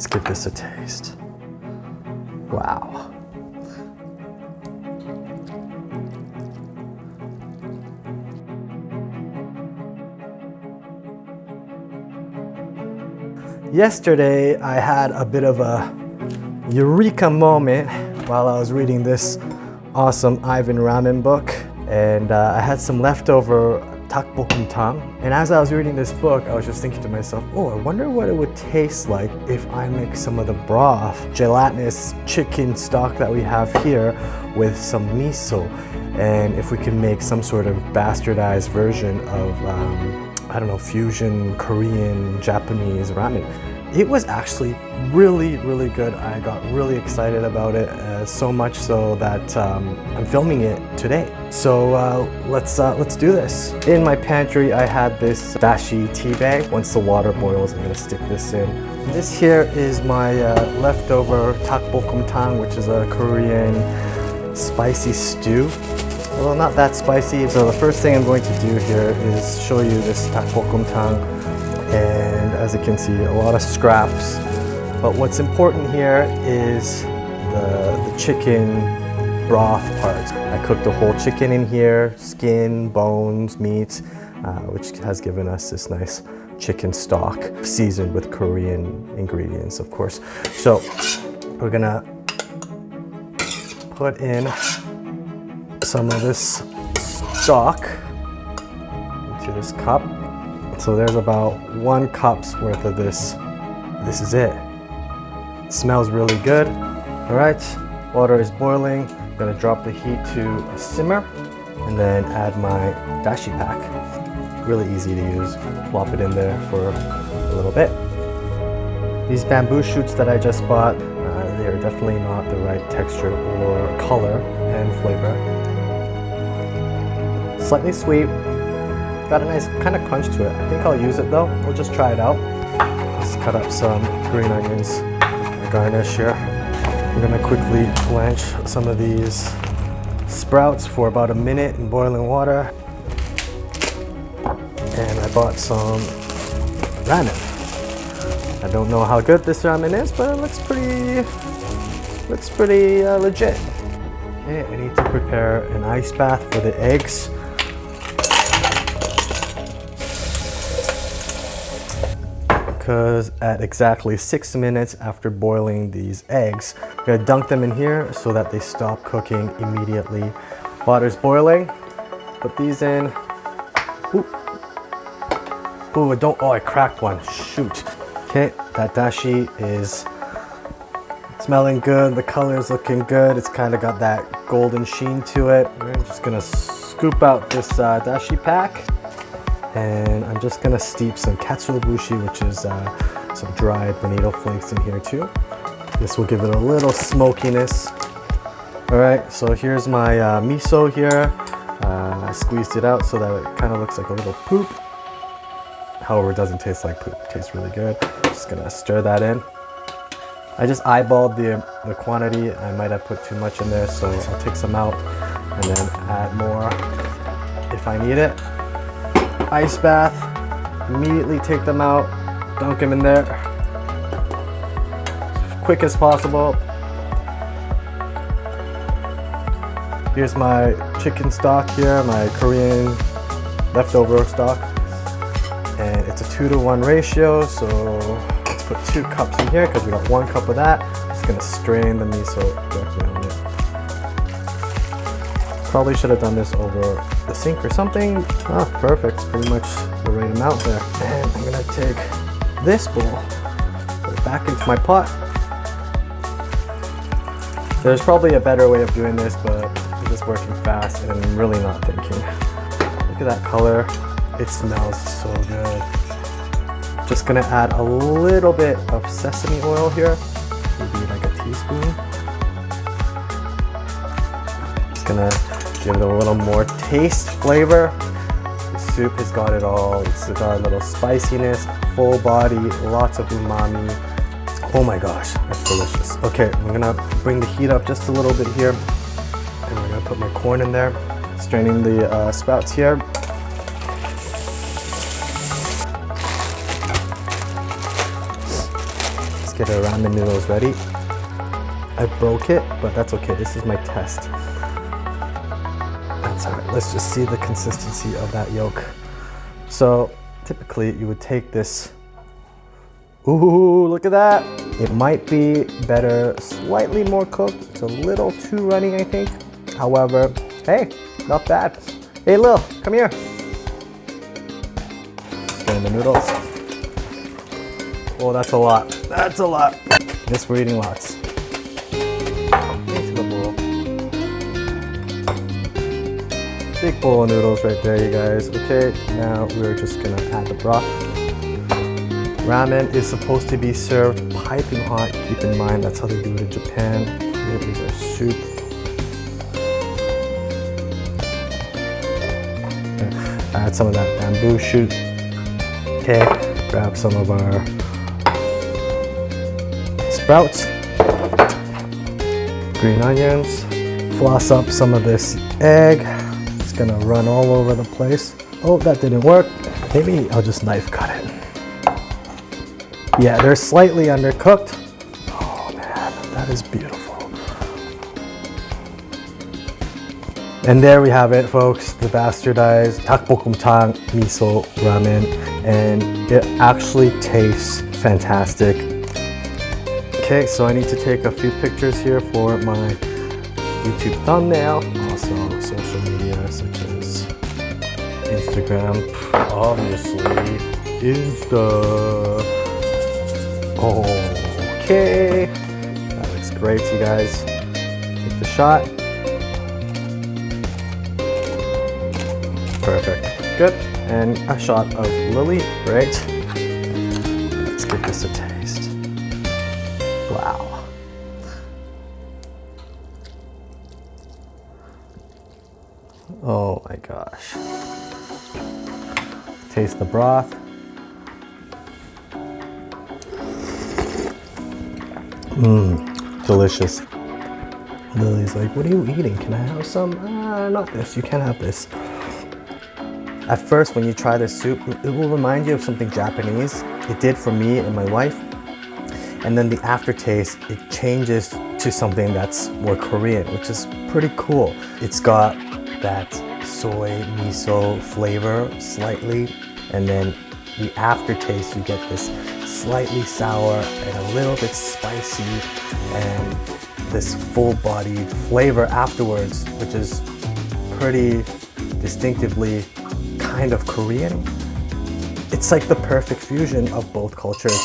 Let's give this a taste. Wow. Yesterday, I had a bit of a eureka moment while I was reading this awesome Ivan ramen book, and I had some leftover dakbokeumtang. And as I was reading this book, I was just thinking to myself, oh, I wonder what it would taste like if I mix some of the broth, gelatinous chicken stock that we have here with some miso, and if we can make some sort of bastardized version of I don't know, fusion Korean, Japanese ramen. It was actually really, really good. I got really excited about it, so much so that I'm filming it today. So let's do this. In my pantry, I had this dashi tea bag. Once the water boils, I'm gonna stick this in. This here is my leftover dakbokeumtang, which is a Korean spicy stew. Well, not that spicy. So the first thing I'm going to do here is show you this dakbokeumtang, and as you can see, a lot of scraps. But what's important here is the chicken broth part. I cooked the whole chicken in here, skin, bones, meat, which has given us this nice chicken stock, seasoned with Korean ingredients, of course. So we're gonna put in some of this stock into this cup. So there's about 1 cup's worth of this. This is it. It smells really good. All right, water is boiling. I'm gonna drop the heat to a simmer and then add my dashi pack. Really easy to use. Plop it in there for a little bit. These bamboo shoots that I just bought, they are definitely not the right texture or color and flavor. Slightly sweet, got a nice kind of crunch to it. I think I'll use it though. We'll just try it out. Let's cut up some green onions for garnish here. I'm gonna quickly blanch some of these sprouts for about a minute in boiling water. And I bought some ramen. I don't know how good this ramen is, but it looks pretty legit. Okay, I need to prepare an ice bath for the eggs. Because at exactly 6 minutes after boiling these eggs, I'm gonna dunk them in here so that they stop cooking immediately. Water's boiling, put these in. Ooh, oh, I cracked one, shoot. Okay, that dashi is smelling good, the color is looking good. It's kind of got that golden sheen to it. I'm just gonna scoop out this dashi pack. And I'm just gonna steep some katsuobushi, which is some dried bonito flakes in here too. This will give it a little smokiness. All right, so here's my miso here. I squeezed it out so that it kind of looks like a little poop. However, it doesn't taste like poop. It tastes really good. Just gonna stir that in. I just eyeballed the quantity. I might have put too much in there, so I'll take some out and then add more if I need it. Ice bath, immediately take them out, dunk them in there, as quick as possible. Here's my chicken stock here, my Korean leftover stock, and it's a 2-to-1 ratio, so let's put 2 cups in here because we got 1 cup of that. Just gonna strain the miso directly on it. Probably should have done this over the sink or something. Oh, perfect. Pretty much the right amount there. And I'm gonna take this bowl, put it back into my pot. There's probably a better way of doing this, but I'm just working fast and I'm really not thinking. Look at that color. It smells so good. Just gonna add a little bit of sesame oil here, maybe like a teaspoon. Just gonna give it a little more taste, flavor. The soup has got it all. It's got a little spiciness, full body, lots of umami. Oh my gosh, that's delicious. Okay, I'm gonna bring the heat up just a little bit here, and we're gonna put my corn in there, straining the sprouts here. basket of ramen noodles ready. I broke it, but that's okay. This is my test. That's all right. Let's just see the consistency of that yolk. So typically you would take this. Ooh, look at that. It might be better slightly more cooked. It's a little too runny, I think. However, hey, not bad. Hey, Lil, come here. Get in the noodles. Oh, that's a lot. That's a lot. Guess we're eating lots. Into the bowl. Big bowl of noodles right there, you guys. Okay, now we're just gonna add the broth. Ramen is supposed to be served piping hot. Keep in mind, that's how they do it in Japan. Here is our soup. Add some of that bamboo shoot. Okay, grab some of our sprouts, green onions, floss up some of this egg. It's gonna run all over the place. Oh, that didn't work. Maybe I'll just knife cut it. Yeah, they're slightly undercooked. Oh man, that is beautiful. And there we have it, folks, the bastardized dakbokeumtang miso ramen, and it actually tastes fantastic. Okay, so I need to take a few pictures here for my YouTube thumbnail, also social media such as Instagram, obviously, Insta. Okay, that looks great, you guys. Take the shot. Perfect, good. And a shot of Lily, right? Let's give this a taste. Wow. Oh my gosh. Taste the broth. Delicious. Lily's like, what are you eating? Can I have some? Not this, you can't have this. At first, when you try this soup, it will remind you of something Japanese. It did for me and my wife. And then the aftertaste, it changes to something that's more Korean, which is pretty cool. It's got that soy miso flavor slightly, and then the aftertaste, you get this slightly sour and a little bit spicy, and this full-bodied flavor afterwards, which is pretty distinctively kind of Korean. It's like the perfect fusion of both cultures.